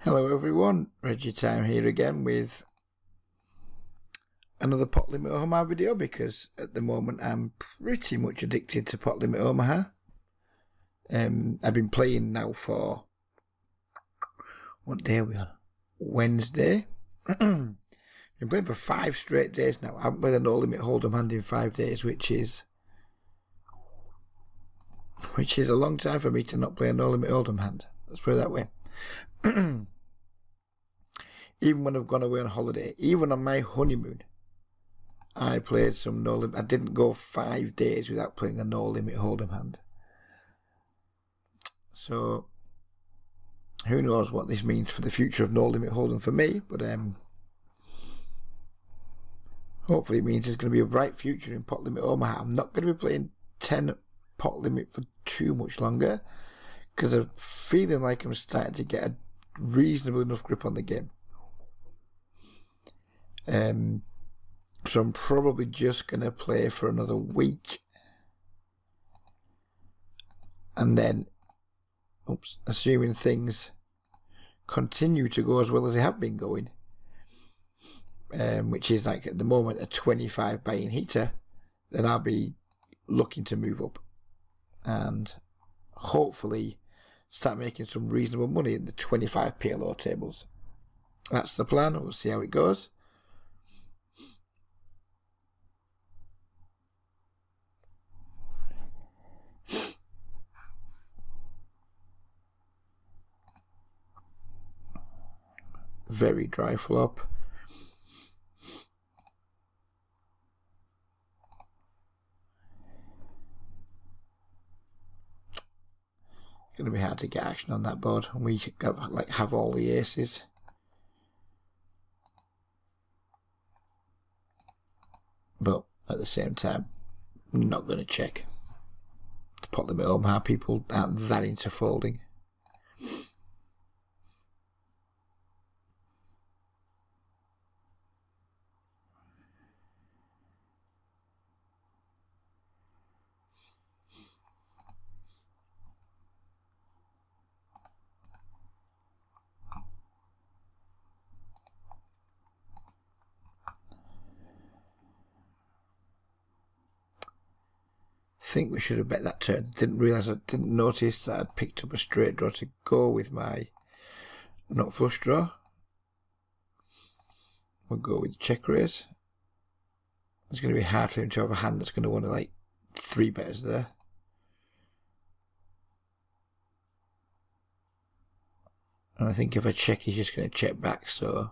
Hello everyone, Reggie Time here again with another Pot Limit Omaha video, because at the moment I'm pretty much addicted to Pot Limit Omaha. I've been playing now for, what day are we on? Wednesday. Been playing for 5 straight days now. I haven't played a no limit hold'em hand in 5 days, which is a long time for me to not play a no limit hold'em hand. Let's put it that way. Even when I've gone away on holiday, even on my honeymoon, I played some no limit. I didn't go 5 days without playing a no limit hold'em hand. So who knows what this means for the future of no limit hold'em for me, but hopefully it means there's going to be a bright future in Pot Limit Omaha. I'm not going to be playing 10 pot limit for too much longer, because I'm feeling like I'm starting to get a reasonable enough grip on the game. So I'm probably just going to play for another week, and then, assuming things continue to go as well as they have been going, which is like at the moment a 25 buy-in heater, then I'll be looking to move up and hopefully start making some reasonable money in the 25 PLO tables. That's the plan. We'll see how it goes. Very dry flop. It's going to be hard to get action on that board, and we have all the aces. But at the same time, I'm not going to check. To Pot Limit Omaha, people aren't that into folding. I think we should have bet that turn. Didn't notice that I'd picked up a straight draw to go with my not flush draw. We'll go with check raise. It's going to be hard for him to have a hand that's going to want to like 3 betters there. And I think if I check, he's just going to check back, so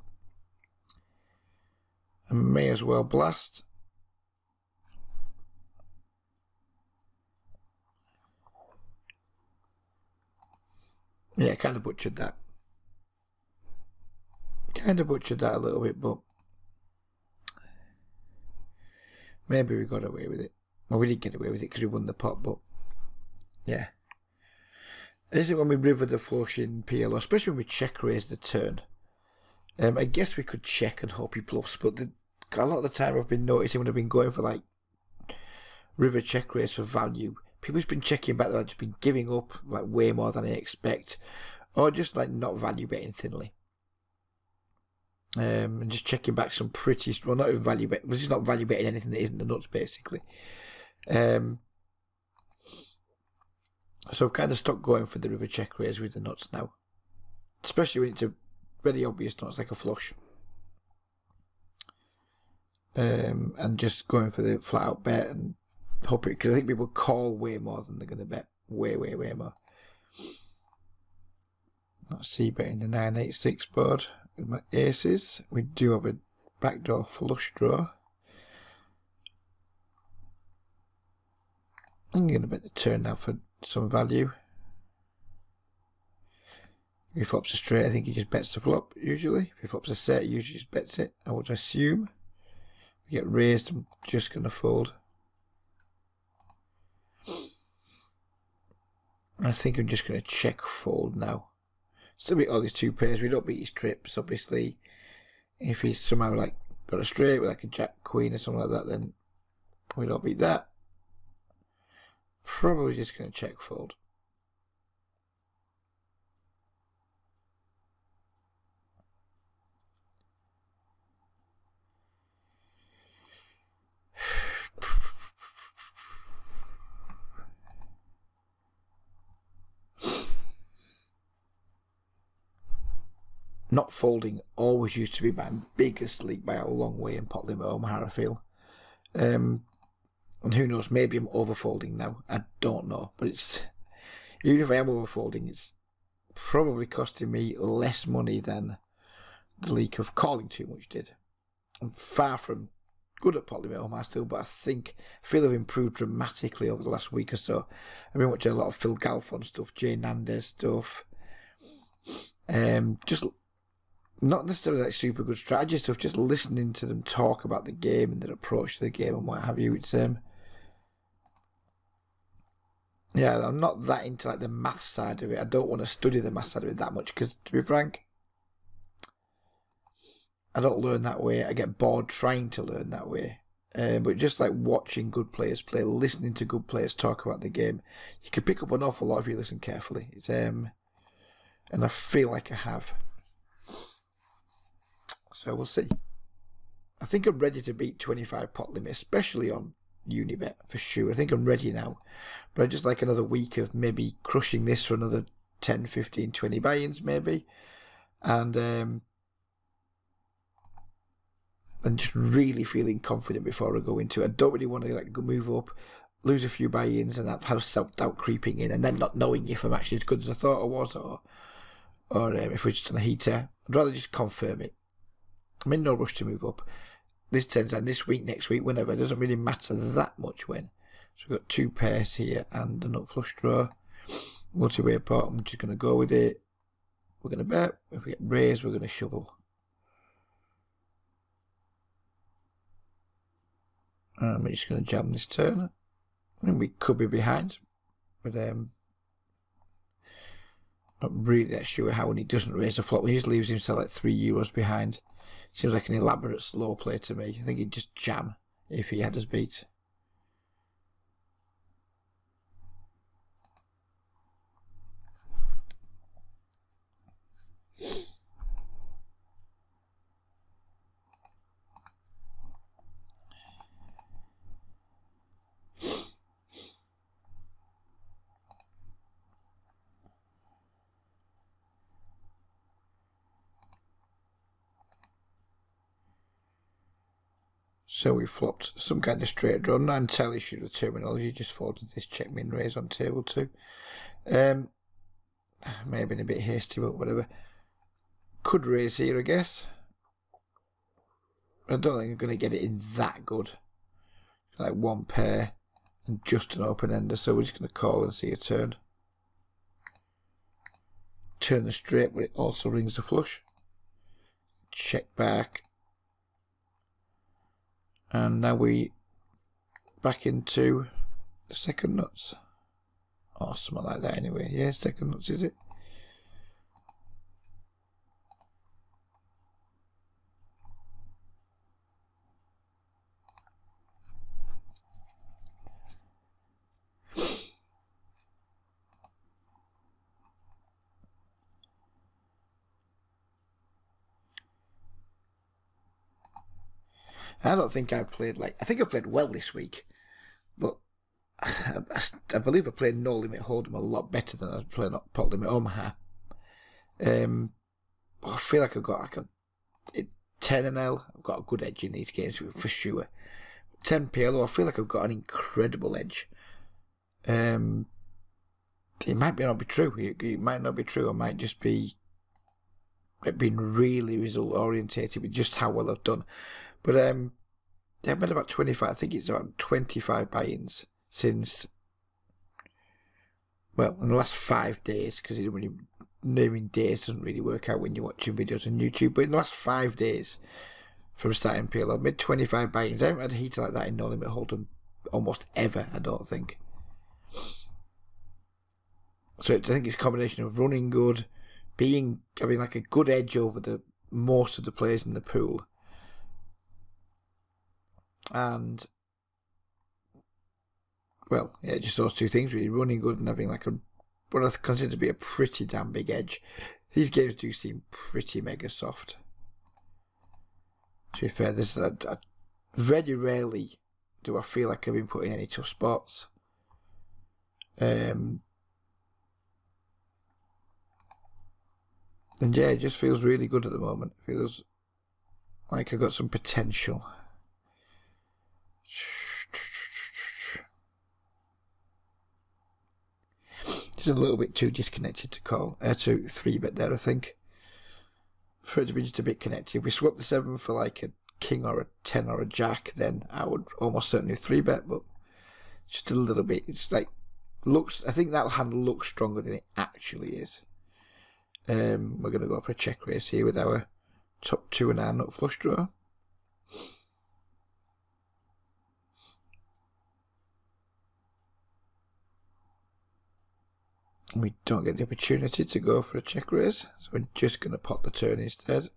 I may as well blast. Yeah, kind of butchered that. Kind of butchered that a little bit, but maybe we got away with it. Well, we did get away with it because we won the pot, but yeah. This is when we river the flush in PLO, especially when we check raise the turn. I guess we could check and hope he bluffs, but a lot of the time I've been noticing when I've been going for like river check raise for value, people's been checking back that I've just been giving up like way more than I expect, or just like not value betting thinly. And just checking back some pretty strong, not even value bet, we're just not value betting anything that isn't the nuts basically. So I've kind of stopped going for the river check raise with the nuts now, especially when it's a very obvious nuts like a flush. And just going for the flat out bet and hoping, because I think people call way more than they're going to bet. Way more. Let's see, betting the 9-8-6 board with my aces. We do have a backdoor flush draw. I'm going to bet the turn now for some value. If he flops a straight, I think he just bets the flop usually. If he flops a set, he usually just bets it, I would assume. We get raised, I'm just going to fold. I think I'm just going to check fold now. Still beat all these 2 pairs. We don't beat his trips, obviously. If he's somehow like got a straight with like a jack queen or something like that, then we don't beat that. Probably just going to check fold. not folding always used to be my biggest leak by a long way in pot limit Omaha, I feel. And who knows, maybe I'm overfolding now. I don't know. But it's, even if I am overfolding, it's probably costing me less money than the leak of calling too much did. I'm far from good at pot limit Omaha still, but I feel I've improved dramatically over the last week or so. I've been watching a lot of Phil Galfond stuff, Jay Nandez stuff. Just not necessarily like super good strategy stuff, just listening to them talk about the game and their approach to the game and what have you. It's yeah, I'm not that into like the math side of it. I don't want to study the math side of it that much because, to be frank, I don't learn that way. I get bored trying to learn that way. But just like watching good players play, listening to good players talk about the game, you can pick up an awful lot if you listen carefully. It's and I feel like I have. So we'll see. I think I'm ready to beat 25 pot limit, especially on Unibet for sure. I think I'm ready now. But just like another week of maybe crushing this for another 10, 15, 20 buy-ins maybe. And just really feeling confident before I go into it. I don't really want to like move up, lose a few buy-ins and have self-doubt creeping in and then not knowing if I'm actually as good as I thought I was or if we're just on a heater. I'd rather just confirm it. I'm in no rush to move up. This turns out this week, next week, whenever. It doesn't really matter that much when. So we've got 2 pairs here and a nut flush draw. Multi-way pot, I'm just going to go with it. We're going to bet. If we get raised, we're going to shovel. And we're just going to jam this turn. And we could be behind. But not really that sure how when he doesn't raise a flop. He just leaves himself like €3 behind. Seems like an elaborate slow play to me. I think he'd just jam if he had us beat. So we flopped some kind of straight draw. I'm not entirely sure the terminology, just folded this check min raise on table 2. May have been a bit hasty, but whatever. Could raise here, I guess. I don't think I'm going to get it in that good. Like 1 pair and just an open ender, so we're just going to call and see a turn. Turn the straight, but it also rings the flush. Check back. And now we back into the second nuts. Or something like that anyway. Yeah, second nuts is it? I don't think I played I think I played well this week, but I believe I played No Limit Hold'em a lot better than I was playing Pot Limit Omaha. I feel like I've got like a 10 and L. I've got a good edge in these games for sure. 10 PLO, I feel like I've got an incredible edge. It might not be true. It might not be true. I might just be being really result orientated with just how well I've done. But I've made about 25. I think it's about 25 buy-ins since, well, in the last 5 days, because naming days doesn't really work out when you're watching videos on YouTube. But in the last 5 days from starting PL, I've made 25 buy-ins. I haven't had a heater like that in No Limit Hold'em almost ever, I don't think. So I think it's a combination of running good, having like a good edge over most of the players in the pool. And, well, yeah, just those 2 things really, running good and having like what I consider to be a pretty damn big edge. These games do seem pretty mega soft. To be fair, very rarely do I feel like I've been put in any tough spots. And yeah, it just feels really good at the moment. It feels like I've got some potential. It's a little bit too disconnected to call to 3-bet there, I think. For it to be just a bit connected. If we swap the 7 for like a king or a 10 or a jack, then I would almost certainly 3-bet, but just a little bit. It's like looks. I think that hand looks stronger than it actually is. We're going to go for a check raise here with our top 2 and our nut flush draw. We don't get the opportunity to go for a check raise, so we're just going to pot the turn instead.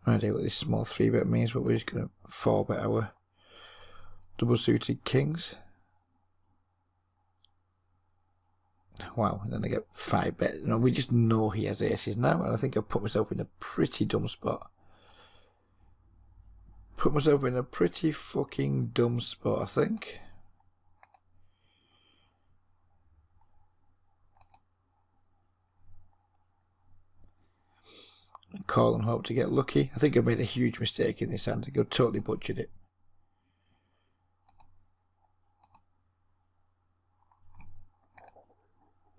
No idea what this small 3-bet means, but we're just going to 4-bet our double suited kings. Wow, and then I get 5-bet. You know, we just know he has aces now, and I think I've put myself in a pretty dumb spot. Put myself in a pretty fucking dumb spot, I think. Call and hope to get lucky. I think I made a huge mistake in this hand. I think I totally butchered it.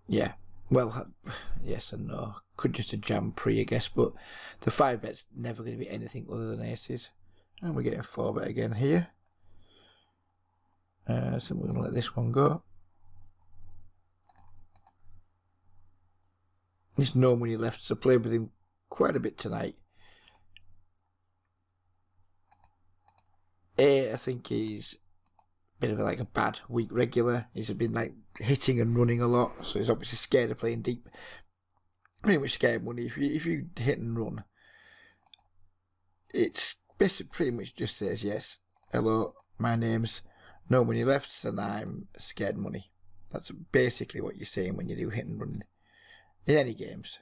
Yeah, well, yes and no. Could just a jam pre, I guess, but the 5-bet's never going to be anything other than aces. And we're getting 4-bet again here. So we're going to let this one go. There's no money left, so played with him quite a bit tonight. I think he's a bit of like a bad weak regular. He's been like hitting and running a lot, so he's obviously scared of playing deep. Pretty much scared money. If you hit and run, it's basically pretty much just says yes, hello, my name's no money left and I'm scared money. That's basically what you're saying when you do hit and run in any games.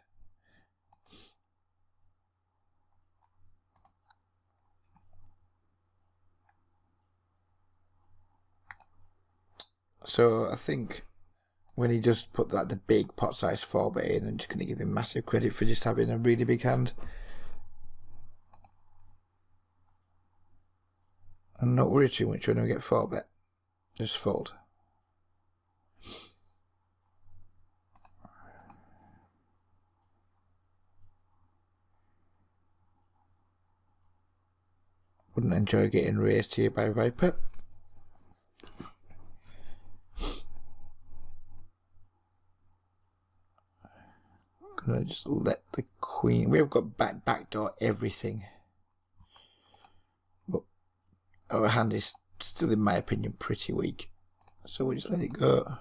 So I think when he does put that the big pot size 4-bet in, I'm just going to give him massive credit for just having a really big hand. And not worry too much when I get 4-bet. Just fold. Wouldn't enjoy getting raised here by Viper. Gonna just let the queen. We've got backdoor everything, but our hand is still, in my opinion, pretty weak. So we'll just let it go.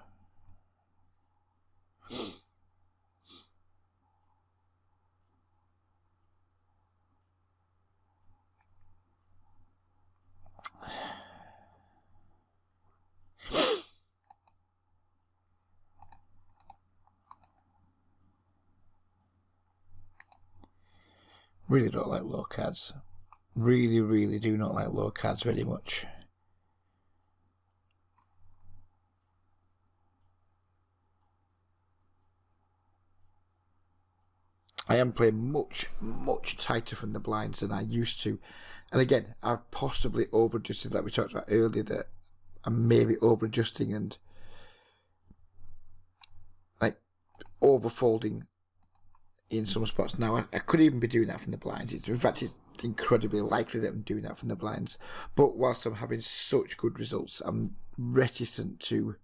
Really don't like low cards. Really do not like low cards very much. I am playing much tighter from the blinds than I used to. And again, I've possibly over-adjusted, like we talked about earlier, that I'm maybe over-adjusting and like over-folding in some spots. Now, I could even be doing that from the blinds. In fact, it's incredibly likely that I'm doing that from the blinds. But whilst I'm having such good results, I'm reticent to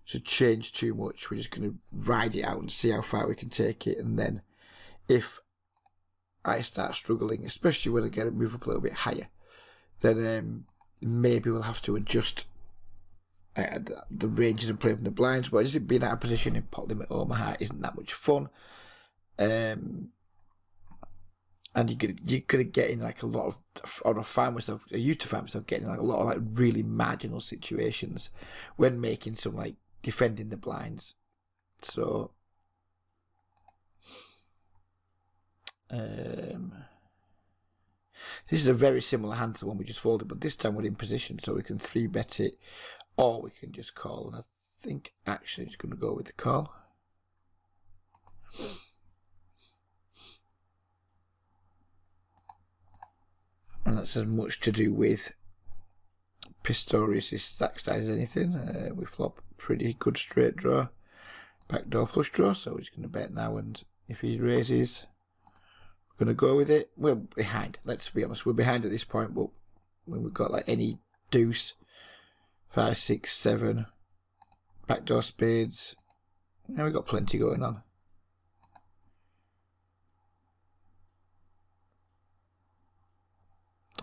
change too much. We're just going to ride it out and see how far we can take it. And then if I start struggling, especially when I get to move up a little bit higher, then maybe we'll have to adjust the ranges and play from the blinds. But just being out of position in pot limit Omaha isn't that much fun. And you're gonna get in like a lot of, or I used to find myself getting like a lot of like really marginal situations when making some like defending the blinds. So This is a very similar hand to the one we just folded, but this time we're in position, so we can 3-bet it, or we can just call, and I think actually it's going to go with the call. And that's as much to do with Pistorius' stack size as anything. We flop pretty good straight draw, backdoor flush draw, so he's going to bet now, and if he raises, we're going to go with it. We're behind, let's be honest, we're behind at this point, but when we've got like any deuce, 5, 6, 7, backdoor spades, yeah, we've got plenty going on.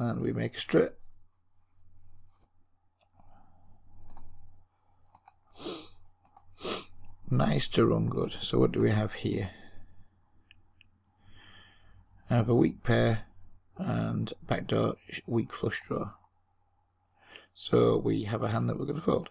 And we make a straight. Nice to run good. So what do we have here? I have a weak pair and backdoor weak flush draw. So we have a hand that we're going to fold.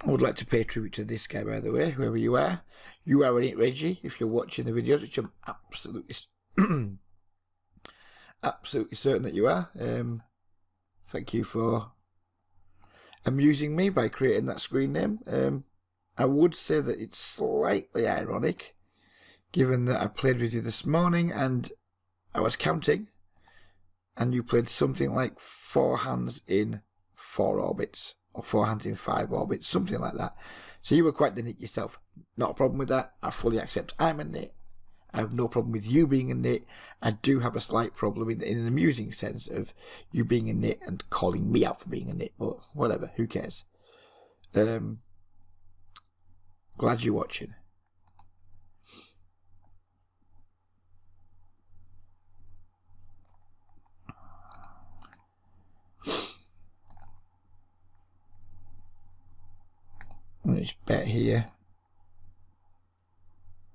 I would like to pay tribute to this guy, by the way, whoever you are. You are in it, Reggie, if you're watching the videos, which I'm absolutely absolutely certain that you are. Thank you for amusing me by creating that screen name. I would say that it's slightly ironic, given that I played with you this morning and I was counting, and you played something like 4 hands in 4 orbits, or 4 hands in 5 orbits, something like that. So you were quite the nit yourself. Not a problem with that. I fully accept I'm a nit. I have no problem with you being a nit. I do have a slight problem in an amusing sense of you being a nit and calling me out for being a nit, but whatever, who cares? Glad you're watching. Let's bet here.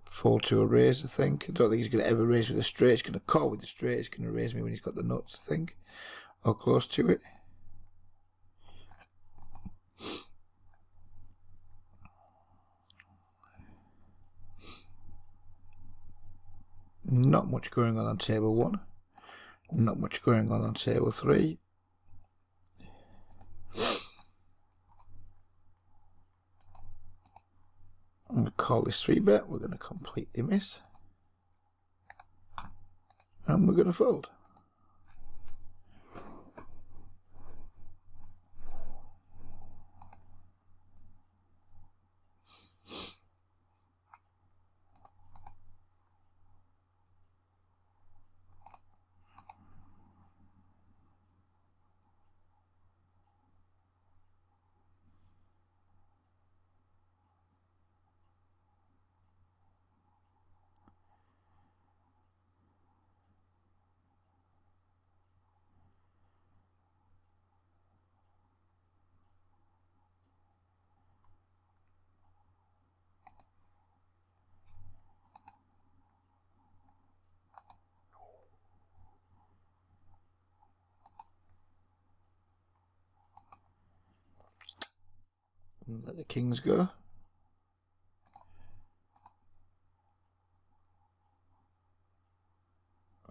Fold to a raise, I think. I don't think he's going to ever raise with a straight. He's going to call with the straight. He's going to raise me when he's got the nuts, I think. Or close to it. Not much going on table 1. Not much going on table 3. I'm going to call this 3-bet. We're going to completely miss. And we're going to fold. Let the kings go.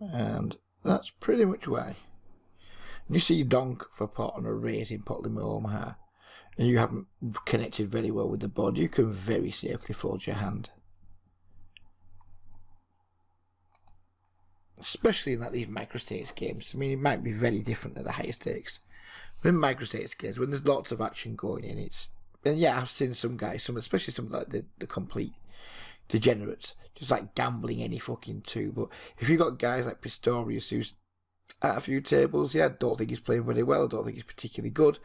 And that's pretty much why. You see donk for pot on a raise in Potley Omaha, and you haven't connected very well with the board, you can very safely fold your hand. Especially in like these micro-stakes games. I mean, it might be very different at the higher stakes. But in micro-stakes games, when there's lots of action going in, it's... And yeah, I've seen some guys, especially some like the complete degenerates, just like gambling any fucking two. But if you've got guys like Pistorius who's at a few tables, yeah, I don't think he's playing very well, I don't think he's particularly good,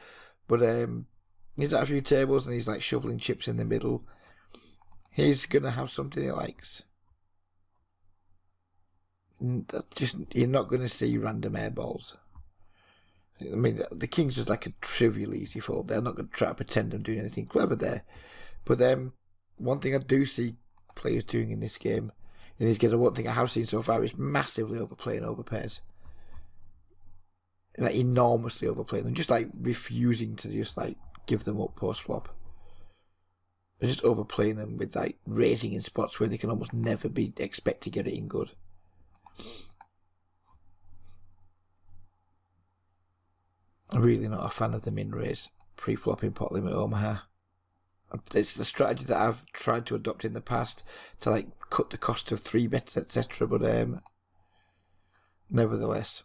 but he's at a few tables and he's like shoveling chips in the middle. He's gonna have something he likes. Just, you're not gonna see random air balls. I mean, the king's just like a trivial easy fold. They're not going to try to pretend I'm doing anything clever there. But one thing I do see players doing in this game. In these games, one thing I have seen so far is massively overplaying overpairs. Like enormously overplaying them, just like refusing to just like give them up post flop. They're just overplaying them with like raising in spots where they can almost never be expect to get it in good. I'm really not a fan of the min raise pre-flopping pot limit Omaha. It's the strategy that I've tried to adopt in the past to like cut the cost of 3-bets, etc. But nevertheless,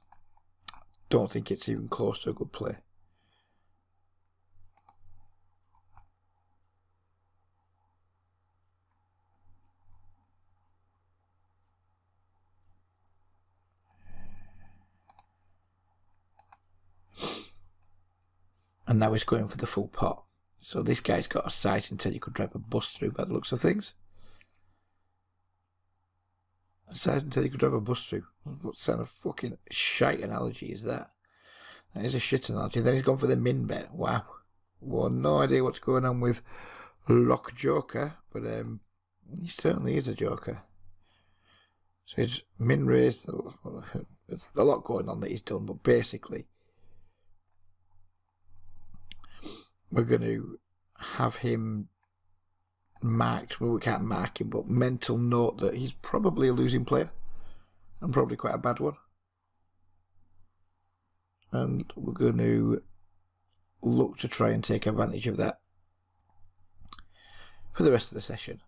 don't think it's even close to a good play. And now he's going for the full pot. So this guy's got a sight until you could drive a bus through by the looks of things. A sight until you could drive a bus through. What kind of fucking shite analogy is that? That is a shit analogy. Then he's gone for the min bet. Wow. Well, no idea what's going on with Lock Joker, but he certainly is a joker. So his min raise, there's a lot going on that he's done, but basically we're going to have him marked. Well, we can't mark him, but mental note that he's probably a losing player and probably quite a bad one. And we're going to look to try and take advantage of that for the rest of the session.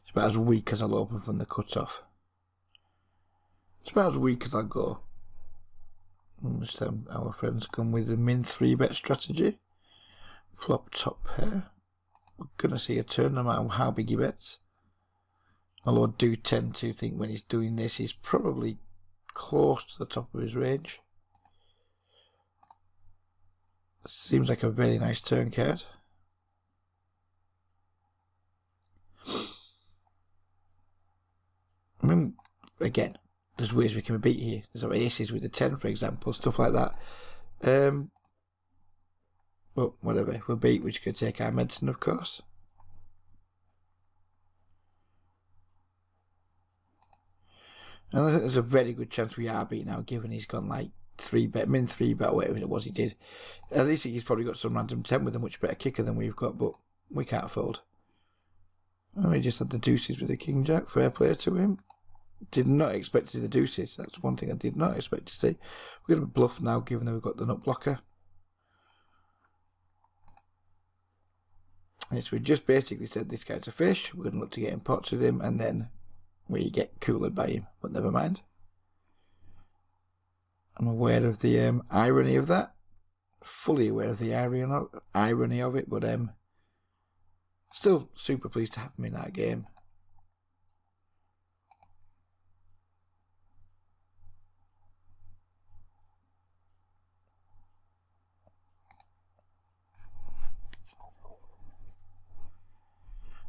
It's about as weak as I'll open from the cut-off. It's about as weak as I'll go. So our friends come with the min 3-bet strategy. Flop top pair. We're going to see a turn no matter how big he bets. Although I do tend to think when he's doing this, he's probably close to the top of his range. Seems like a very nice turn card. I mean, again, there's ways we can beat here. There's our aces with the 10, for example, stuff like that. But whatever, if we're beat, we could take our medicine, of course. And I think there's a very good chance we are beat now, given he's gone like 3-bet, min 3-bet, whatever it was he did. At least he's probably got some random 10 with a much better kicker than we've got, but we can't fold. Oh, he just had the deuces with the king jack. Fair play to him. Did not expect to see the deuces. That's one thing I did not expect to see. We're going to bluff now, given that we've got the nut blocker. And so we just basically said this guy's a fish. We're going to look to get in pots with him, and then we get coolered by him. But never mind. I'm aware of the irony of that. Fully aware of the irony of it, but still super pleased to have him in that game.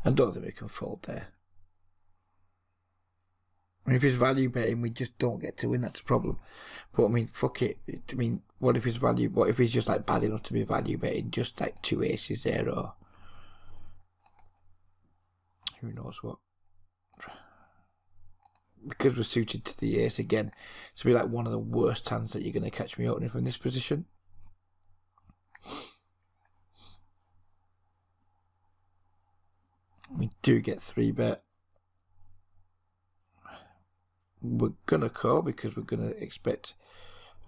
I don't think we can fold there. I mean, if he's value betting, we just don't get to win. That's the problem. But I mean, fuck it. I mean, what if he's just like bad enough to be value betting, just like 2 aces there, or who knows what? Because we're suited to the ace again, it's be like one of the worst hands that you're going to catch me opening from this position. We do get 3-bet. We're going to call because we're going to expect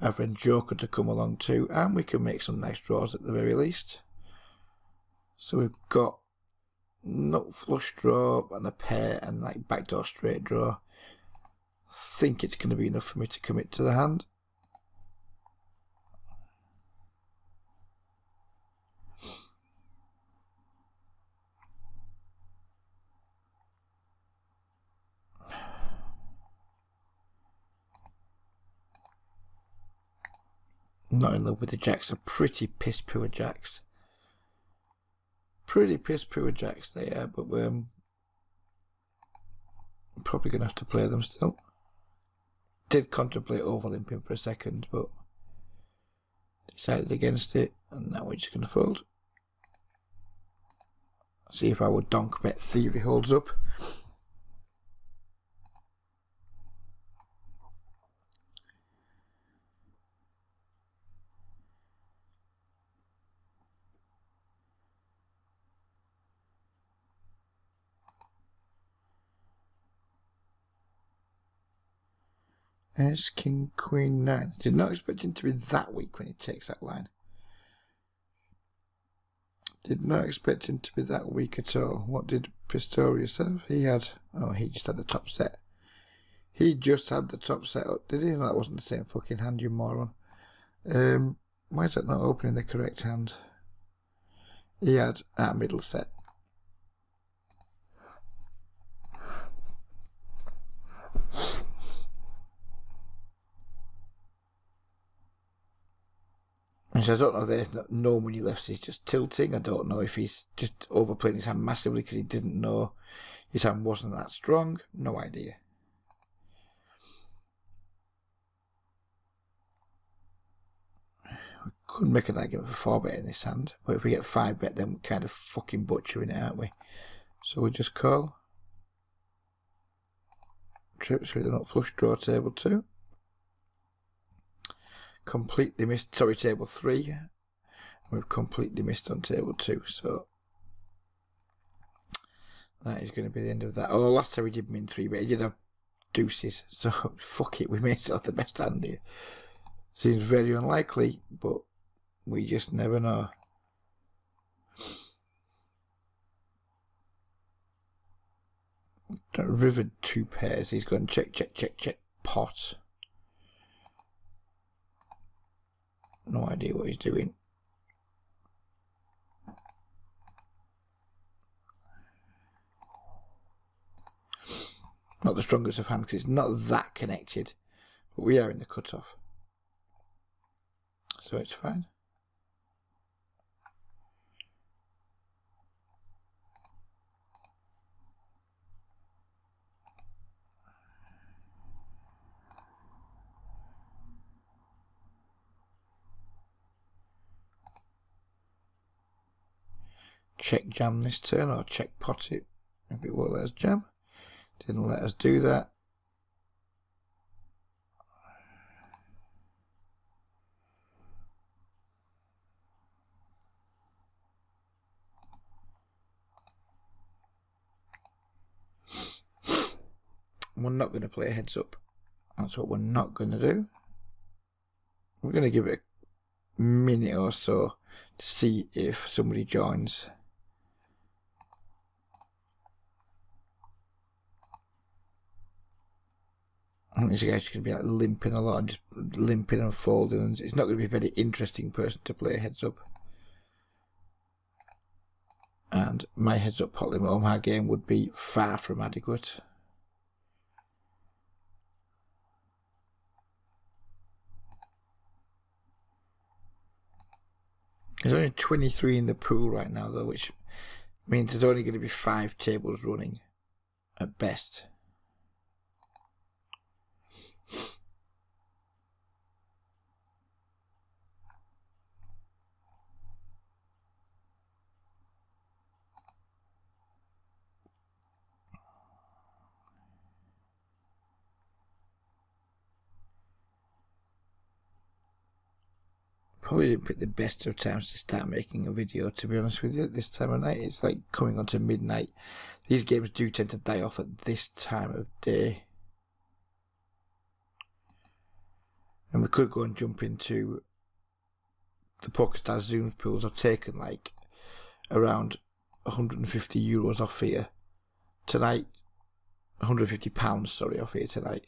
our friend Joker to come along too, and we can make some nice draws at the very least. So we've got nut flush draw and a pair and like backdoor straight draw. I think it's going to be enough for me to commit to the hand. Not in love with the jacks. Are pretty piss poor jacks. Pretty piss poor jacks they are, but we're probably going to have to play them still. Did contemplate overlimping for a second, but decided against it, and now we're just going to fold. See if our donk bet theory holds up. Ace, King, Queen, 9. Did not expect him to be that weak when he takes that line. Did not expect him to be that weak at all. What did Pistorius have? He had... Oh, he just had the top set. He just had the top set up, did he? No, that wasn't the same fucking hand, you moron. Why is that not opening the correct hand? He had our middle set. I don't know if there's no money left, he's just tilting. I don't know if he's just overplaying his hand massively because he didn't know his hand wasn't that strong. No idea. We could make an argument for 4-bet in this hand, but if we get 5-bet then we're kind of fucking butchering it, aren't we? So we just call. Trips with a nut flush, draw table 2. Completely missed, sorry, table 3. We've completely missed on table 2, so that is going to be the end of that. Although last time we did min 3, but he did have deuces, so fuck it, we made ourselves the best hand here. Seems very unlikely, but we just never know. Rivered 2 pairs, he's going check, check, check, check, pot. No idea what he's doing. Not the strongest of hand because it's not that connected, but we are in the cutoff, so it's fine. Check jam this turn, or check pot it if it won't let us jam. Didn't let us do that. We're not going to play a heads up. That's what we're not going to do. We're going to give it a minute or so to see if somebody joins. I think this guy's going to be like limping a lot and just limping and folding, and it's not going to be a very interesting person to play a heads up. And my heads up pot limit Omaha game would be far from adequate. There's only 23 in the pool right now though, which means there's only going to be 5 tables running at best. Probably didn't pick the best of times to start making a video, to be honest with you, at this time of night. It's like coming on to midnight. These games do tend to die off at this time of day. And we could go and jump into the PokerStars Zooms pools. I've taken like around €150 off here tonight. £150, sorry, off here tonight.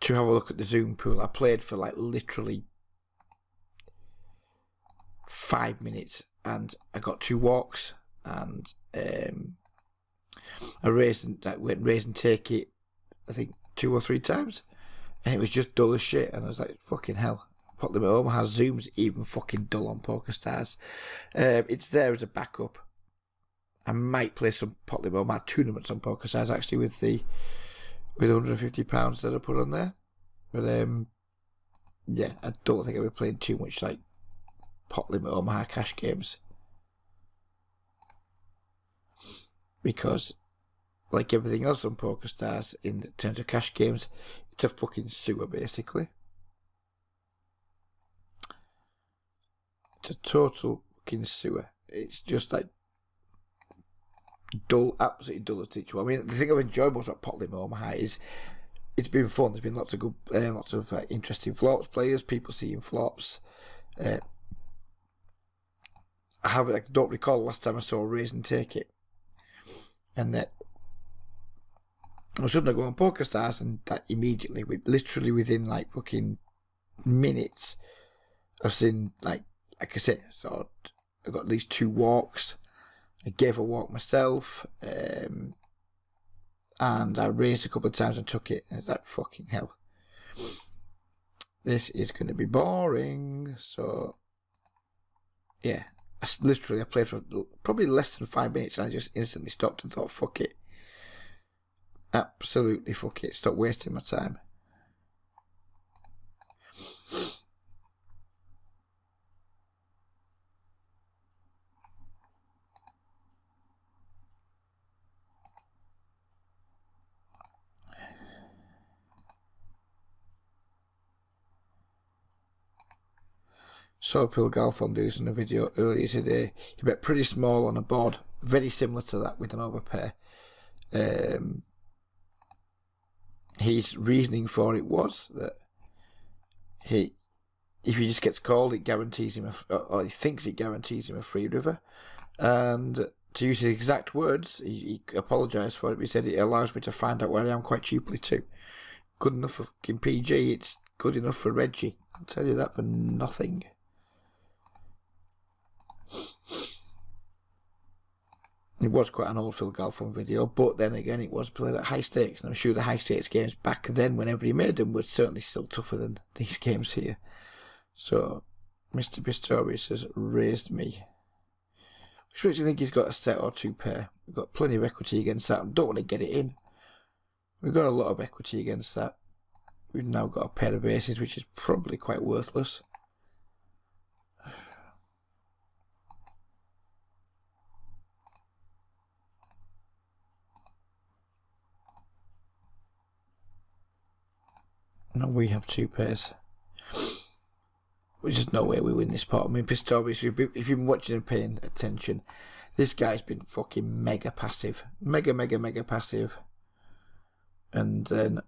To have a look at the Zoom pool. I played for like literally 5 minutes and I got 2 walks, and I went raise and take it I think 2 or 3 times, and it was just dull as shit. And I was like, fucking hell. Pot Limit Omaha Zoom's even fucking dull on PokerStars. It's there as a backup. I might play some Pot Limit Omaha tournaments on PokerStars actually with £150 that I put on there. But yeah, I don't think I'll be playing too much like Pot Limit Omaha cash games, because like everything else on PokerStars in terms of cash games, it's a fucking sewer basically. It's a total fucking sewer. It's just like dull, absolutely dull as teacher. I mean, the thing I've enjoyed most about Pot Limit Omaha is it's been fun. There's been lots of good, lots of interesting flops players, people seeing flops. I don't recall the last time I saw a raise and take it, and that I was suddenly going on PokerStars, and that immediately, literally within like fucking minutes, I've seen like I said, so I got at least 2 walks. I gave a walk myself, and I raised a couple of times and took it. And it's like, fucking hell, this is going to be boring. So yeah, I played for probably less than 5 minutes, and I just instantly stopped and thought, fuck it, absolutely fuck it, stop wasting my time. Saw Phil Galfond doing a video earlier today. He bet pretty small on a board, very similar to that with an overpair. His reasoning for it was that if he just gets called, it guarantees him, or he thinks it guarantees him a free river. And to use his exact words, he apologised for it, but he said it allows me to find out where I am quite cheaply too. Good enough for fucking PG, it's good enough for Reggie. I'll tell you that for nothing. It was quite an old Phil Galfond video, but then again it was played at high stakes, and I'm sure the high stakes games back then, whenever he made them, were certainly still tougher than these games here. So Mr. Pistorius has raised me. Which makes you think he's got a set or 2 pair. We've got plenty of equity against that. Don't want to get it in. We've got a lot of equity against that. We've now got a pair of aces, which is probably quite worthless. Now we have 2 pairs. There's just no way we win this pot. I mean, Pistorius, if you've been watching and paying attention, this guy's been fucking mega passive. Mega passive. And then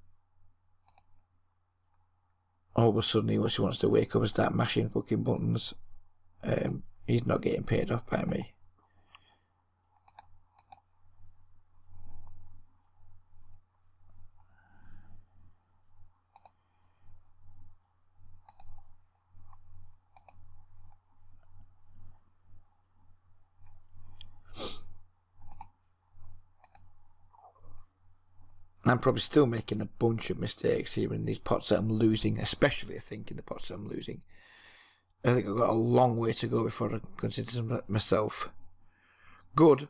all of a sudden he wants to wake up and start mashing fucking buttons. He's not getting paid off by me. I'm probably still making a bunch of mistakes here in these pots that I'm losing, especially I think in the pots that I'm losing. I think I've got a long way to go before I consider myself good.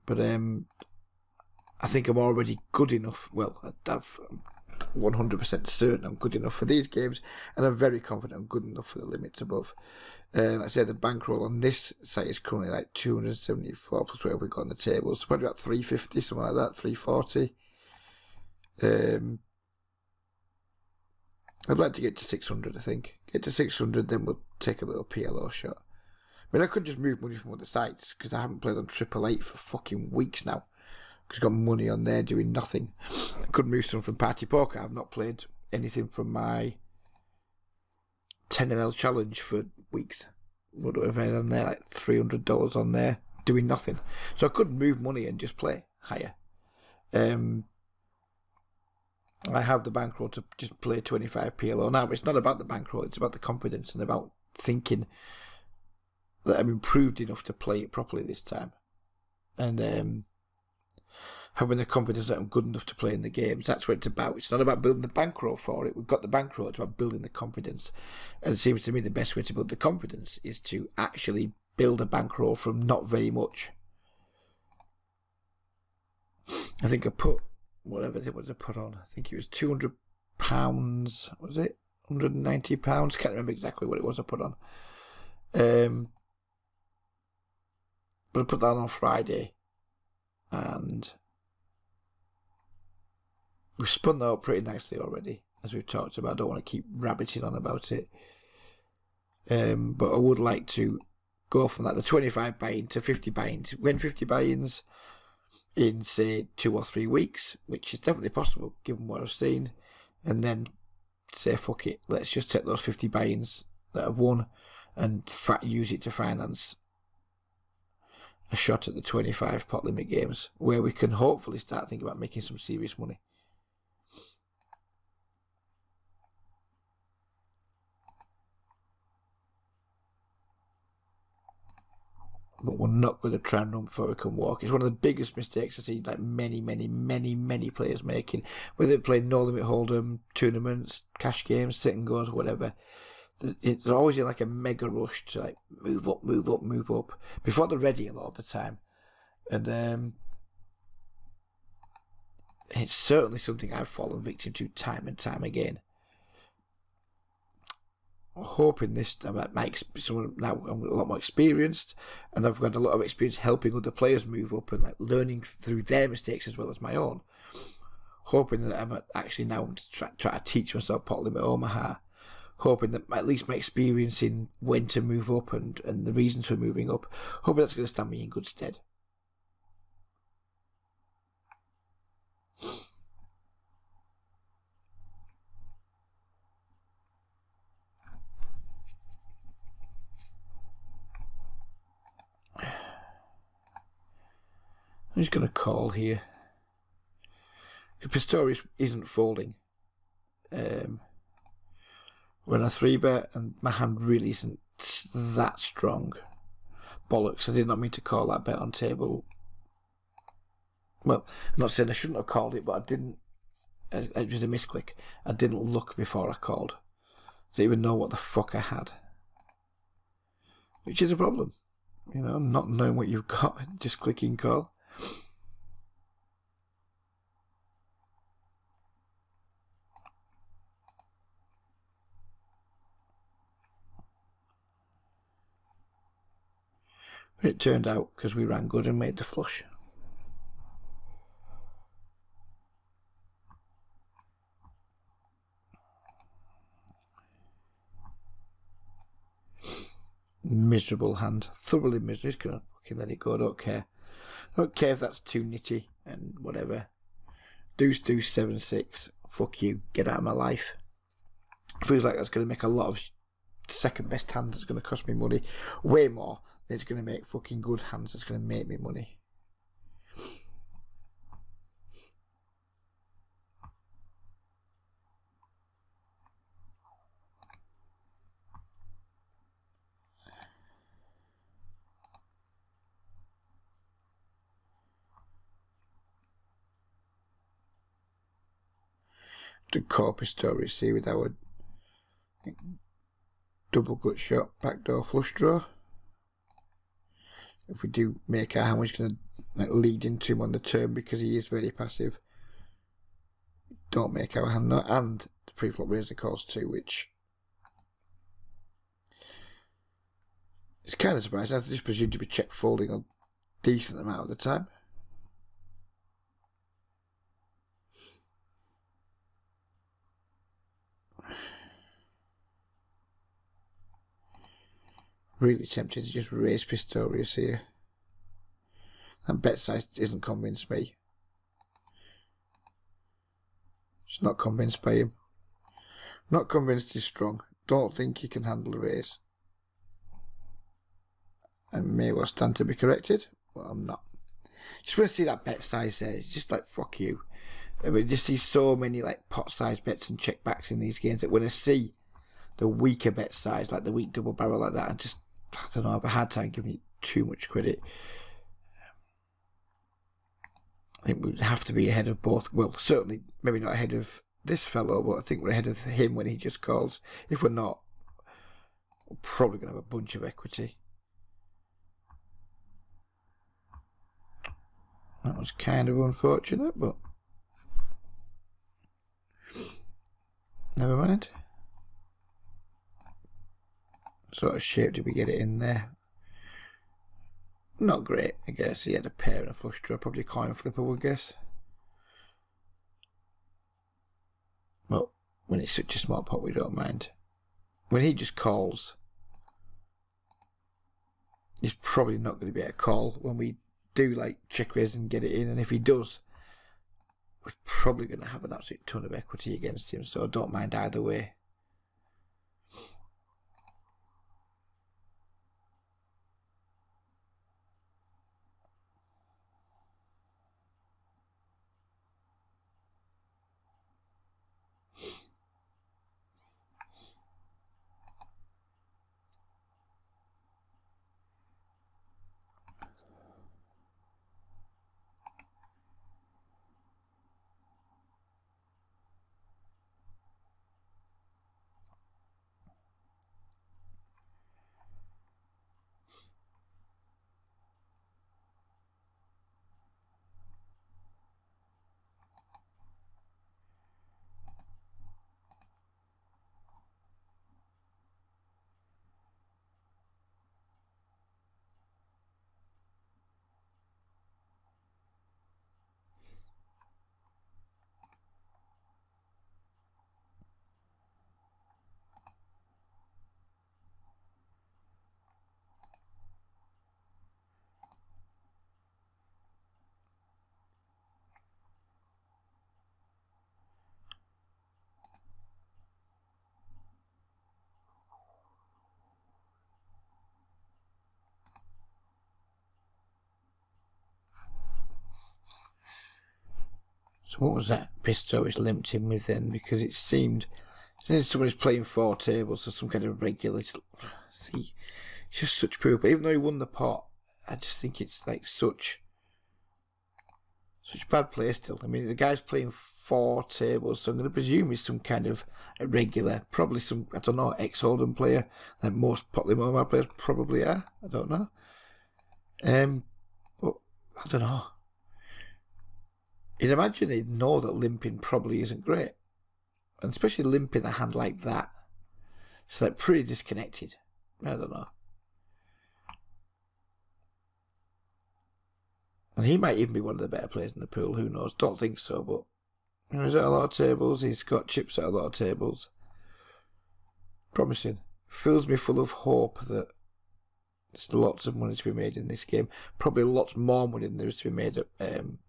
But I think I'm already good enough. Well, I'm 100% certain I'm good enough for these games, and I'm very confident I'm good enough for the limits above. I said the bankroll on this site is currently like 274 plus whatever we've got on the table, so probably about 350, something like that, 340. I'd like to get to 600, I think. Get to 600, then we'll take a little PLO shot. I mean, I could just move money from other sites, because I haven't played on 888 for fucking weeks now. Because I've got money on there doing nothing. I could move some from Party Poker. I've not played anything from my 10NL challenge for weeks. What do I have on there? Like $300 on there, doing nothing. So I could move money and just play higher. I have the bankroll to just play 25 PLO now, but it's not about the bankroll, it's about the confidence and about thinking that I'm improved enough to play it properly this time. And having the confidence that I'm good enough to play in the games. That's what it's about. It's not about building the bankroll for it. We've got the bankroll. It's about building the confidence. And it seems to me the best way to build the confidence is to actually build a bankroll from not very much. I think I put, whatever it was I put on, I think it was £200, was it? £190? Can't remember exactly what it was I put on. But I put that on Friday. And we've spun that up pretty nicely already, as we've talked about. I don't want to keep rabbiting on about it. But I would like to go from that, the 25 buy-in to 50 buy-ins. When 50 buy-ins in, say, 2 or 3 weeks, which is definitely possible given what I've seen, and then say, fuck it, let's just take those 50 buy-ins that I've won and use it to finance a shot at the 25 pot limit games, where we can hopefully start thinking about making some serious money. But we're not going to try and run before we can walk. It's one of the biggest mistakes I see like many players making, whether they're playing no limit hold'em, tournaments, cash games, sit and goes, whatever. It's always in like a mega rush to like move up before they're ready a lot of the time. And it's certainly something I've fallen victim to time and time again. I'm hoping this, now I'm a lot more experienced, and I've got a lot of experience helping other players move up and like learning through their mistakes as well as my own. Hoping that I'm actually now try to teach myself pot limit Omaha. Hoping that at least my experience in when to move up and the reasons for moving up, hoping that's going to stand me in good stead. I'm just going to call here. Pistorius isn't folding. When I 3-bet and my hand really isn't that strong. Bollocks, I did not mean to call that bet on table. Well, I'm not saying I shouldn't have called it, but I didn't. It was a misclick. I didn't look before I called. I didn't even know what the fuck I had. Which is a problem. You know, not knowing what you've got, just clicking call. But it turned out because we ran good and made the flush. Miserable hand. Thoroughly miserable. Just gonna fucking let it go. Don't care. Don't care if that's too nitty and whatever. Deuce, 7-6. Fuck you. Get out of my life. Feels like that's going to make a lot of second best hands. It's going to cost me money. Way more. It's going to make fucking good hands. It's going to make me money. To copy story, see with our double gut shot, backdoor flush draw. If we do make our hand, we're just going to like lead into him on the turn because he is very passive. Don't make our hand, no, and the pre-flop razor calls too, which is kind of surprising. I just presumed to be check folding a decent amount of the time. Really tempted to just raise Pistorius here. That bet size doesn't convince me. Just not convinced by him. Not convinced he's strong. Don't think he can handle a raise. I may well stand to be corrected, but I'm not. Just want to see that bet size there. It's just like, fuck you. I mean, just see so many like pot size bets and check backs in these games that when I see the weaker bet size, like the weak double barrel like that, I don't know, I've a hard time giving it too much credit. I think we'd have to be ahead of both. Well, certainly, maybe not ahead of this fellow, but I think we're ahead of him when he just calls. If we're not, we're probably going to have a bunch of equity. That was kind of unfortunate, but never mind. Sort of shape did we get it in there? Not great, I guess. He had a pair and a flush draw, probably a coin flip, I would guess. Well, when it's such a small pot, we don't mind. When he just calls, it's probably not going to be a call when we do like check raise and get it in, and if he does, we're probably going to have an absolute ton of equity against him, so I don't mind either way. So what was that Pistorius limped him with then? Because it seemed somebody's playing 4 tables or some kind of regular. See, it's just such poor. But even though he won the pot, I just think it's like such bad play still. I mean, the guy's playing 4 tables, so I'm going to presume he's some kind of a regular, probably some, I don't know, ex-Hold'em player, like most popular Omaha players probably are. I don't know. But I don't know. You'd imagine he'd know that limping probably isn't great. And especially limping a hand like that. It's like pretty disconnected. I don't know. And he might even be one of the better players in the pool, who knows? Don't think so, but he's at a lot of tables. He's got chips at a lot of tables. Promising. Fills me full of hope that there's lots of money to be made in this game. Probably lots more money than there is to be made at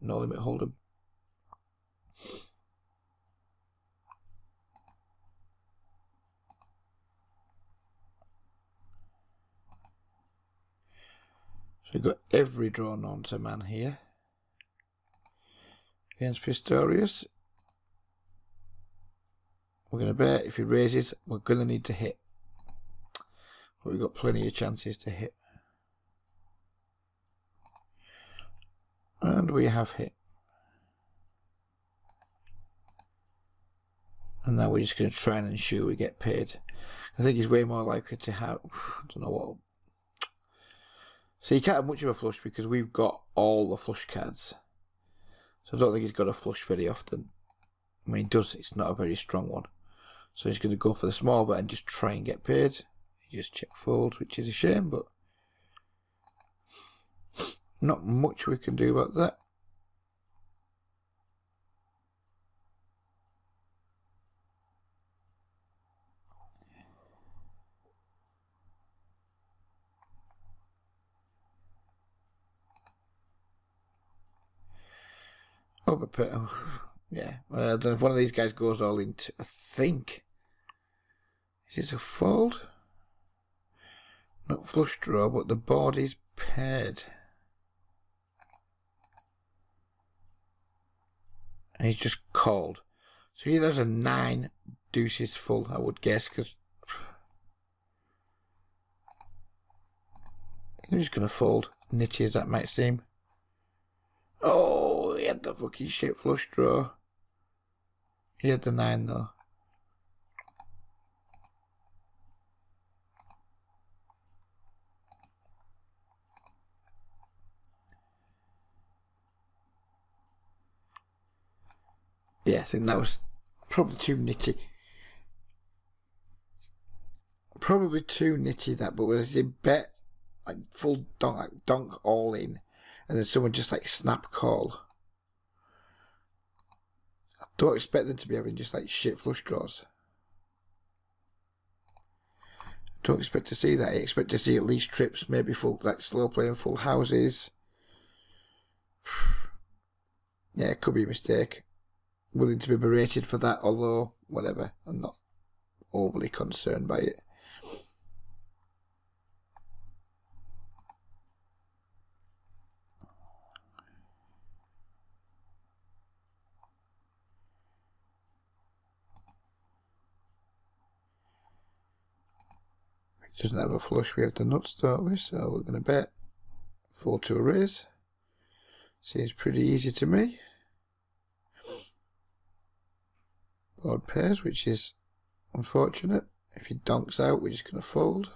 No Limit Hold'em. So we've got every draw known to man here against Pistorius. We're going to bet if he raises, we're going to need to hit. But we've got plenty of chances to hit. And we have hit. And now we're just going to try and ensure we get paid. I think he's way more likely to have, I don't know what. So he can't have much of a flush because we've got all the flush cards. So I don't think he's got a flush very often. I mean, he does, it's not a very strong one. So he's going to go for the small bet and just try and get paid. He just check folds, which is a shame, but not much we can do about that. Overpay. Oh, yeah. If one of these guys goes all into, I think, is this a fold? Not flush draw, but the board is paired. And he's just called. So either there's a 9 deuces full, I would guess, because I'm just going to fold, nitty as that might seem. Oh, he had the fucking shit flush draw. He had the 9 though. Yeah, I think that was probably too nitty. Probably too nitty that, but was a bet like full donk, like donk all in, and then someone just like snap call. I don't expect them to be having just like shit flush draws. Don't expect to see that. I expect to see at least trips, maybe full, like slow playing full houses. Yeah, it could be a mistake. Willing to be berated for that, although whatever, I'm not overly concerned by it. It doesn't have a flush, we have the nuts, don't we? So we're going to bet 4 to a raise. Seems pretty easy to me. Board pairs, which is unfortunate. If he donks out, we're just going to fold.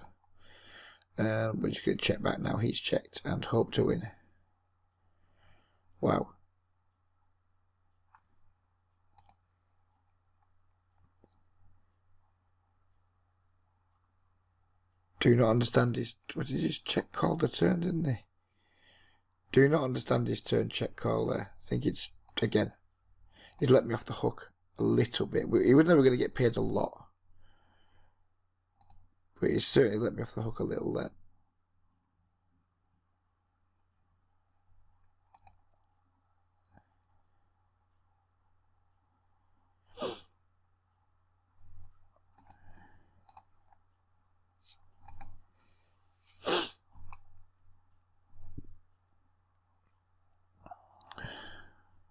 We're just going to check back now. He's checked and hope to win. Wow. Do not understand his... What did he just check call the turn, didn't he? Do not understand his turn check call there. I think it's, again, he's let me off the hook a little bit. He was never going to get paid a lot. But he's certainly let me off the hook a little there.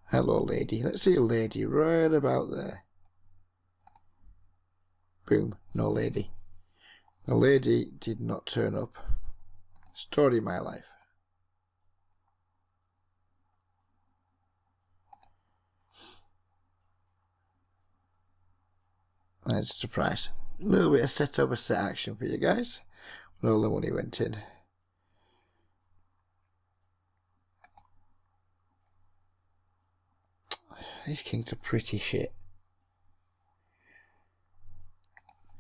Hello, lady. Let's see a lady right about there. Boom. No lady. The lady did not turn up. Story of my life. That's a surprise. A little bit of set over set action for you guys. When all the money went in. These kings are pretty shit.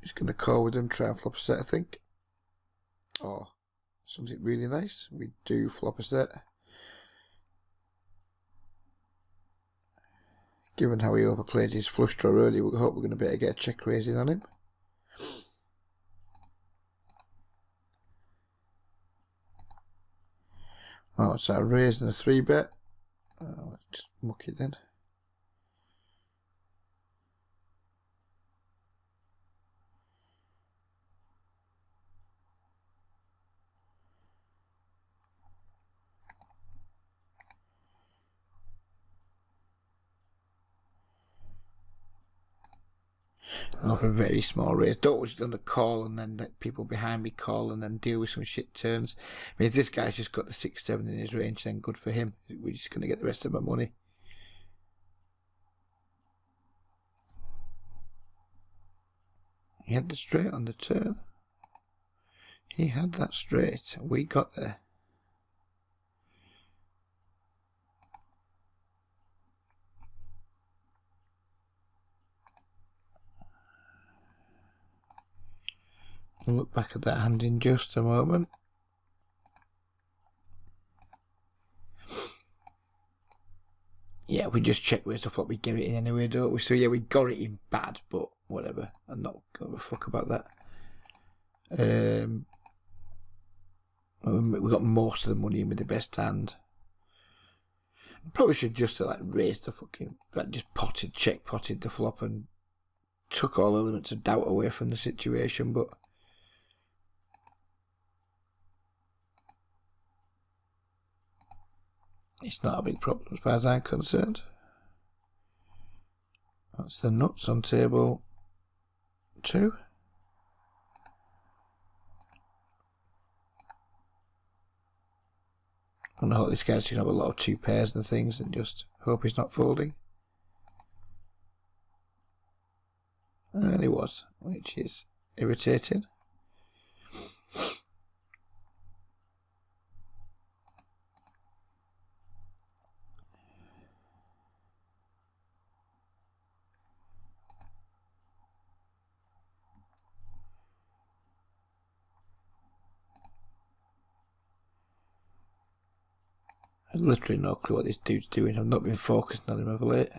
Just going to call with them, try and flop a set, I think. Or something really nice. We do flop a set. Given how he overplayed his flush draw earlier, we hope we're going to be able to get a check raising on him. Oh, it's a raise and a 3-bet. Oh, let's just muck it then. Not a very small raise. Don't was done a call and then let people behind me call and then deal with some shit turns. I mean, if this guy's just got the 6-7 in his range, then good for him. We're just going to get the rest of my money. He had the straight on the turn. He had that straight. We got there. I'll look back at that hand in just a moment. Yeah, we just check where's the flop. We get it in anyway, don't we? So yeah, we got it in bad, but whatever. I'm not going to fuck about that. We got most of the money in with the best hand. Probably should just like raise the fucking, like just check potted the flop and took all elements of doubt away from the situation, but it's not a big problem as far as I'm concerned. That's the nuts on table 2. And I hope this guy's going to have a lot of 2 pairs and things and just hope he's not folding. And he was, which is irritating. I have literally no clue what this dude's doing. I've not been focusing on him of late.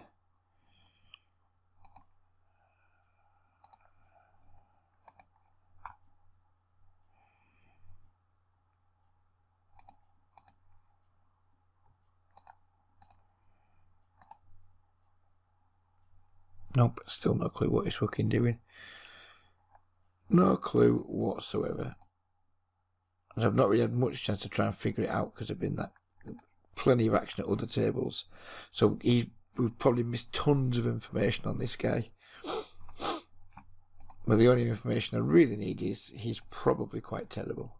Nope, still no clue what he's fucking doing. No clue whatsoever. And I've not really had much chance to try and figure it out because I've been that plenty of action at other tables. So we've probably missed tons of information on this guy. But the only information I really need is he's probably quite terrible.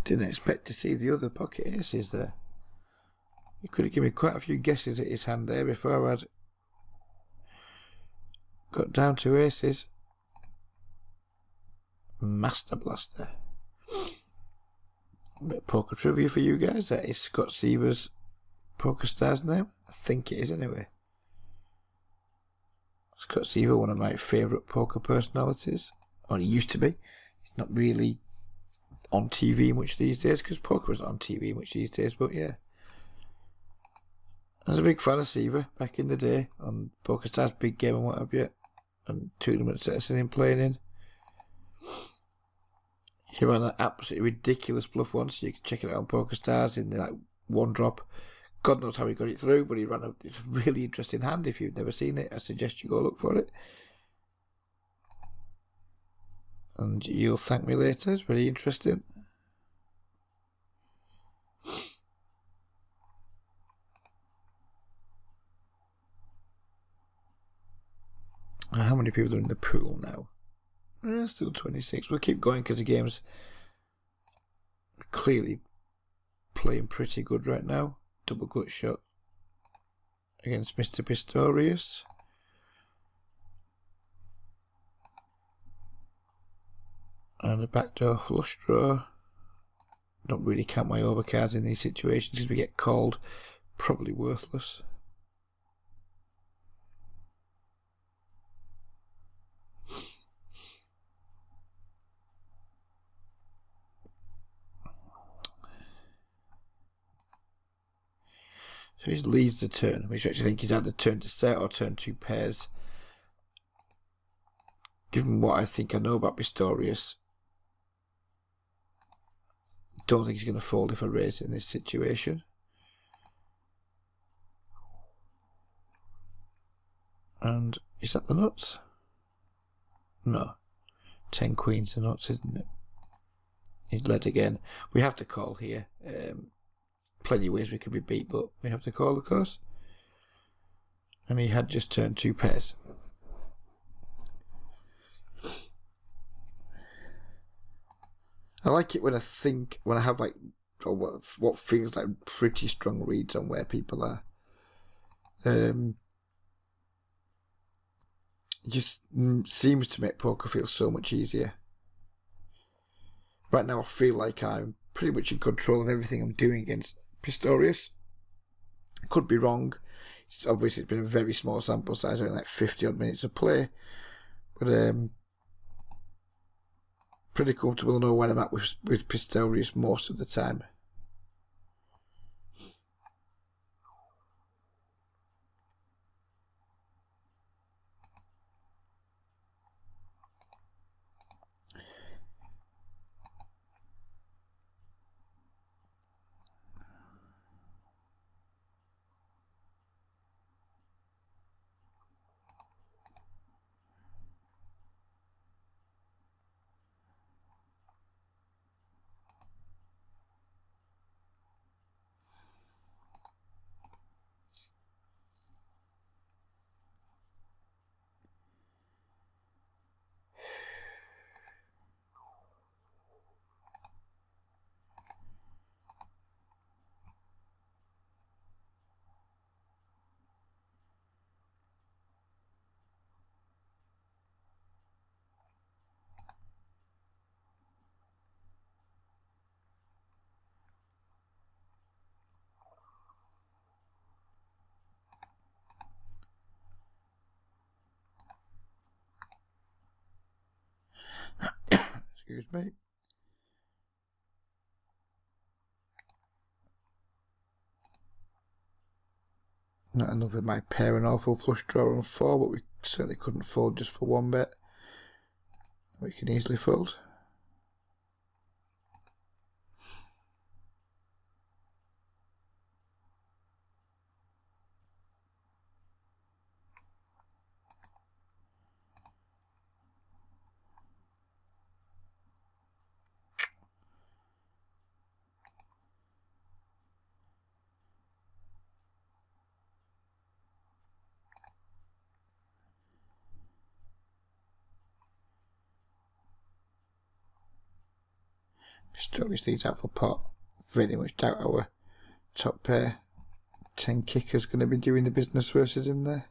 Didn't expect to see the other pocket aces there. You could have given me quite a few guesses at his hand there before I'd got down to aces. Master Blaster. A bit of poker trivia for you guys. That is Scott Seaver's Poker Stars name. I think it is anyway. Scott Seaver, one of my favourite poker personalities. Or he used to be. He's not really on TV much these days because poker is not on TV much these days, but yeah. I was a big fan of Seaver back in the day on Poker Stars, Big Game and what have you, and tournaments that I've seen him playing in. He ran an absolutely ridiculous bluff once. You can check it out on Poker Stars in like one drop. God knows how he got it through, but he ran a really interesting hand. If you've never seen it, I suggest you go look for it. And you'll thank me later. It's very interesting. How many people are in the pool now? Still 26. We'll keep going because the game's clearly playing pretty good right now. Double gut shot against Mr. Pistorius. And a backdoor flush draw. Don't really count my overcards in these situations because we get called. Probably worthless. So he leads the turn, which I actually think he's either turn to set or turn 2 pairs. Given what I think I know about Pistorius, don't think he's going to fold if I raise in this situation. And is that the nuts? No. 10 queens are nuts, isn't it? He's led again. We have to call here. Plenty of ways we could be beat, but we have to call, of course. And he had just turned 2 pairs. I like it when I have like what feels like pretty strong reads on where people are. It just seems to make poker feel so much easier. Right now I feel like I'm pretty much in control of everything I'm doing against Pistorius. Could be wrong. Obviously it's been a very small sample size, only like 50 odd minutes of play. But pretty comfortable to know where I'm at with Pistorius most of the time. Excuse me. Not another my pair and awful flush draw on 4, but we certainly couldn't fold just for 1 bet. We can easily fold. Just obviously these out for pot. Very much doubt our top pair 10 kicker's going to be doing the business versus him there.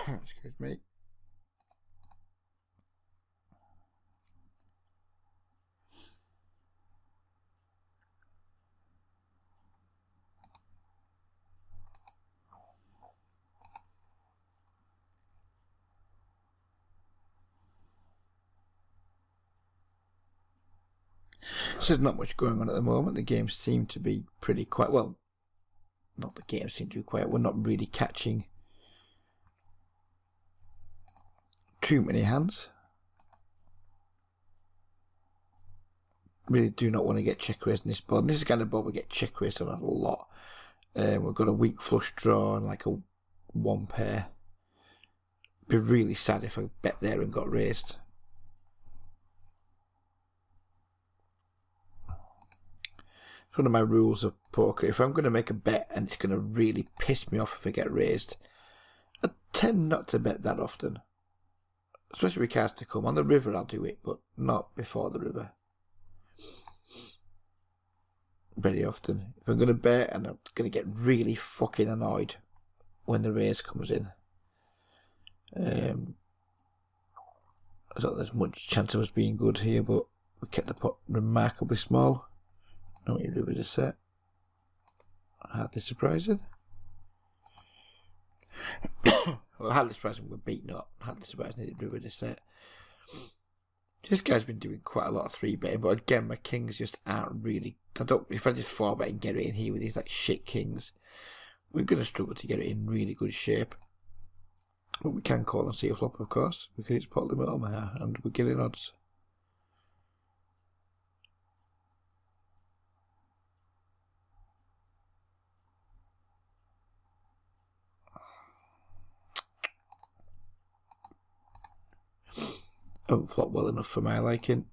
Excuse me. So there's not much going on at the moment. The games seem to be pretty quiet. Well, not the games seem to be quiet. We're not really catching too many hands. Really do not want to get check raised in this board. And this is the kind of board we get check raised on a lot. We've got a weak flush draw and like a 1 pair. Be really sad if I bet there and got raised. It's one of my rules of poker. If I'm going to make a bet and it's going to really piss me off if I get raised, I tend not to bet that often. Especially with cards to come. On the river I'll do it, but not before the river. Very often. If I'm going to bet and I'm going to get really fucking annoyed when the raise comes in. I thought there's much chance of us being good here, but we kept the pot remarkably small. Not really with a set. Hardly surprising. Well, hardly surprising we're beaten up. Hardly surprising they did with a set. This guy's been doing quite a lot of 3-betting, but again, my kings just aren't really. If I just 4-bet and get it in here with these like shit kings, we're going to struggle to get it in really good shape. But we can call and see a flop, of course, because it's pot limit Omaha, and we're getting odds. Haven't flopped well enough for my liking.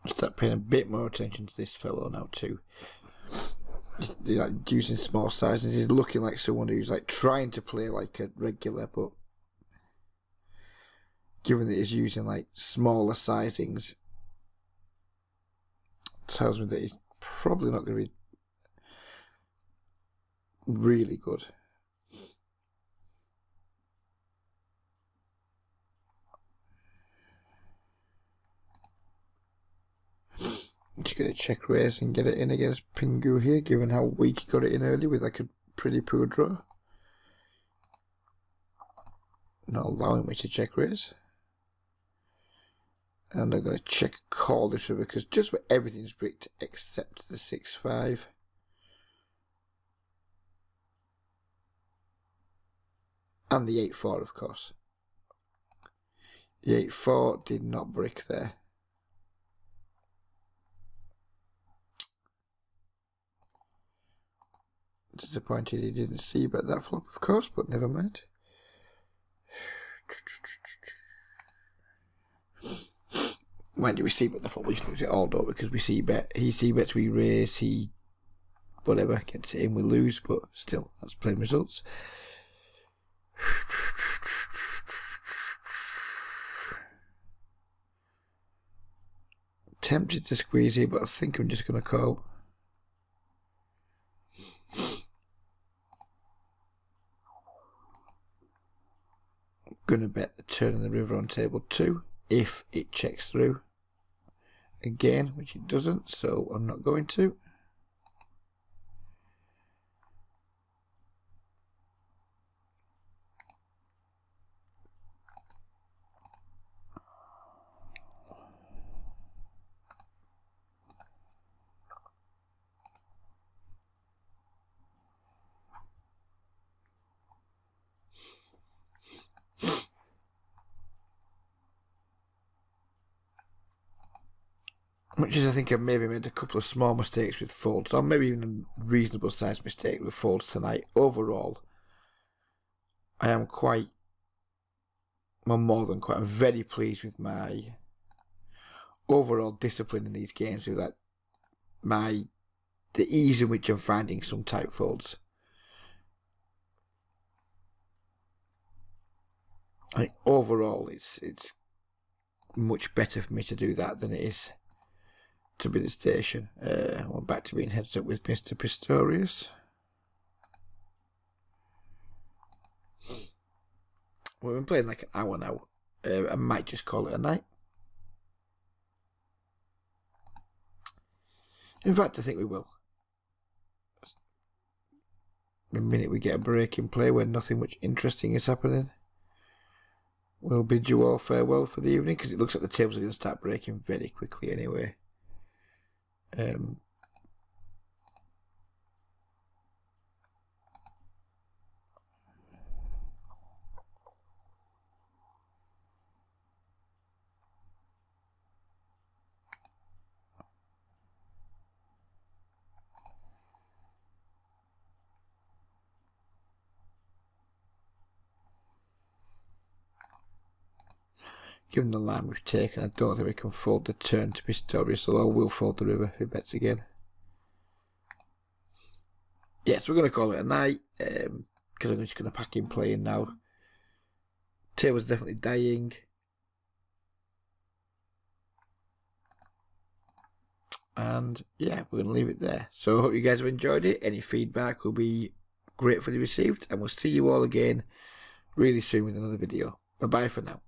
Start paying a bit more attention to this fellow now too. He's like using small sizes. He's looking like someone who's like trying to play like a regular, but given that he's using like smaller sizings, tells me that he's probably not going to be really good. Just going to check raise and get it in against Pingu here, given how weak he got it in early with like a pretty poor draw. Not allowing me to check raise. And I'm going to check call this river because just about everything's bricked except the 6-5. And the 8-4, of course. The 8-4 did not brick there. Disappointed he didn't see bet that flop, of course, but never mind. Mind you, we see bet the flop, we just lose it all though, because we see bet, he see bets, we raise, he whatever, gets it in, we lose, but still, that's plain results. Tempted to squeeze here, but I think I'm just going to call. Going to bet the turn of the river on table 2 if it checks through again, which it doesn't, so I'm not going to. Which is, I think I've maybe made a couple of small mistakes with folds, or maybe even a reasonable sized mistake with folds tonight. Overall, I am quite, well, more than quite, I'm very pleased with my overall discipline in these games, with that, the ease in which I'm finding some tight folds. Like, overall, it's much better for me to do that than it is to be the station. We're back to being heads up with Mr. Pistorius. We've been playing like an hour now. I might just call it a night. In fact, I think we will. The minute we get a break in play where nothing much interesting is happening, we'll bid you all farewell for the evening, because it looks like the tables are going to start breaking very quickly anyway. Given the line we've taken, I don't think we can fold the turn to Pistorius, although we'll fold the river if he bets again. Yes, we're going to call it a night, because I'm just going to pack in playing now. Table's definitely dying. And yeah, we're going to leave it there. So I hope you guys have enjoyed it. Any feedback will be gratefully received, and we'll see you all again really soon with another video. Bye bye for now.